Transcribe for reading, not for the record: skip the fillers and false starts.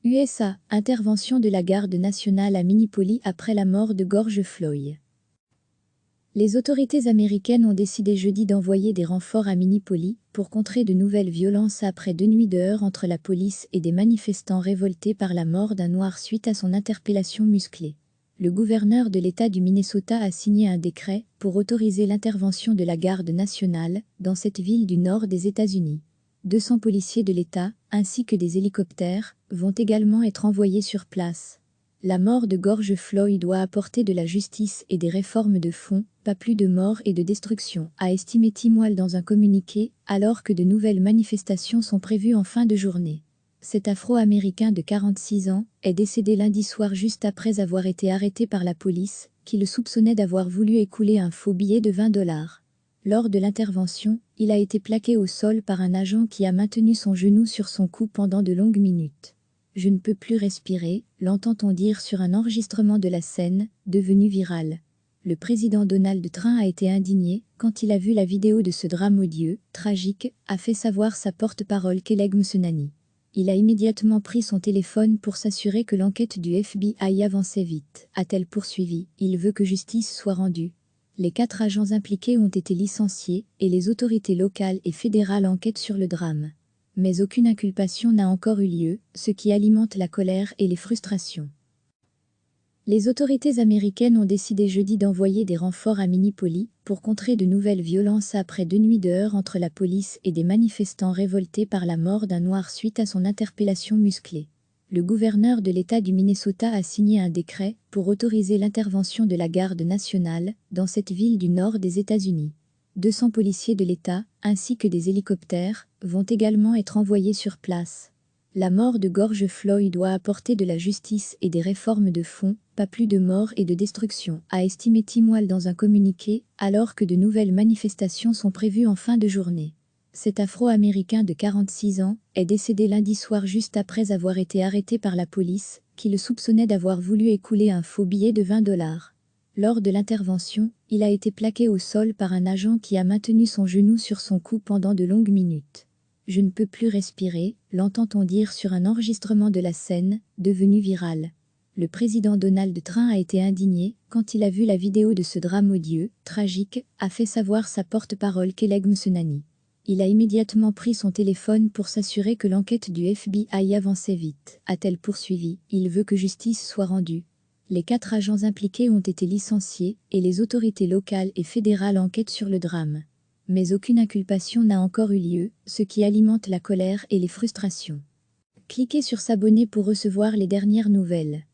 USA, intervention de la garde nationale à Minneapolis après la mort de George Floyd. Les autorités américaines ont décidé jeudi d'envoyer des renforts à Minneapolis pour contrer de nouvelles violences après 2 nuits de heurts entre la police et des manifestants révoltés par la mort d'un noir suite à son interpellation musclée. Le gouverneur de l'État du Minnesota a signé un décret pour autoriser l'intervention de la garde nationale dans cette ville du nord des États-Unis. 200 policiers de l'État, ainsi que des hélicoptères, vont également être envoyés sur place. La mort de George Floyd doit apporter de la justice et des réformes de fond, pas plus de morts et de destruction, a estimé Tim Walz dans un communiqué, alors que de nouvelles manifestations sont prévues en fin de journée. Cet Afro-Américain de 46 ans est décédé lundi soir juste après avoir été arrêté par la police, qui le soupçonnait d'avoir voulu écouler un faux billet de $20. Lors de l'intervention, il a été plaqué au sol par un agent qui a maintenu son genou sur son cou pendant de longues minutes. « Je ne peux plus respirer », l'entend-on dire sur un enregistrement de la scène, devenu viral. Le président Donald Trump a été indigné quand il a vu la vidéo de ce drame odieux, tragique, a fait savoir sa porte-parole Kayleigh McEnany. Il a immédiatement pris son téléphone pour s'assurer que l'enquête du FBI avançait vite, a-t-elle poursuivi. Il veut que justice soit rendue. Les 4 agents impliqués ont été licenciés et les autorités locales et fédérales enquêtent sur le drame. Mais aucune inculpation n'a encore eu lieu, ce qui alimente la colère et les frustrations. Les autorités américaines ont décidé jeudi d'envoyer des renforts à Minneapolis pour contrer de nouvelles violences après 2 nuits de heurts entre la police et des manifestants révoltés par la mort d'un noir suite à son interpellation musclée. Le gouverneur de l'État du Minnesota a signé un décret pour autoriser l'intervention de la garde nationale dans cette ville du nord des États-Unis. 200 policiers de l'État, ainsi que des hélicoptères, vont également être envoyés sur place. La mort de George Floyd doit apporter de la justice et des réformes de fond, pas plus de morts et de destruction, a estimé Tim Walz dans un communiqué, alors que de nouvelles manifestations sont prévues en fin de journée. Cet Afro-Américain de 46 ans est décédé lundi soir juste après avoir été arrêté par la police, qui le soupçonnait d'avoir voulu écouler un faux billet de $20. Lors de l'intervention, il a été plaqué au sol par un agent qui a maintenu son genou sur son cou pendant de longues minutes. « Je ne peux plus respirer », l'entend-on dire sur un enregistrement de la scène, devenu viral. Le président Donald Trump a été indigné quand il a vu la vidéo de ce drame odieux, tragique, a fait savoir sa porte-parole Kayleigh McEnany. Il a immédiatement pris son téléphone pour s'assurer que l'enquête du FBI avançait vite, a-t-elle poursuivi. Il veut que justice soit rendue. Les 4 agents impliqués ont été licenciés et les autorités locales et fédérales enquêtent sur le drame. Mais aucune inculpation n'a encore eu lieu, ce qui alimente la colère et les frustrations. Cliquez sur s'abonner pour recevoir les dernières nouvelles.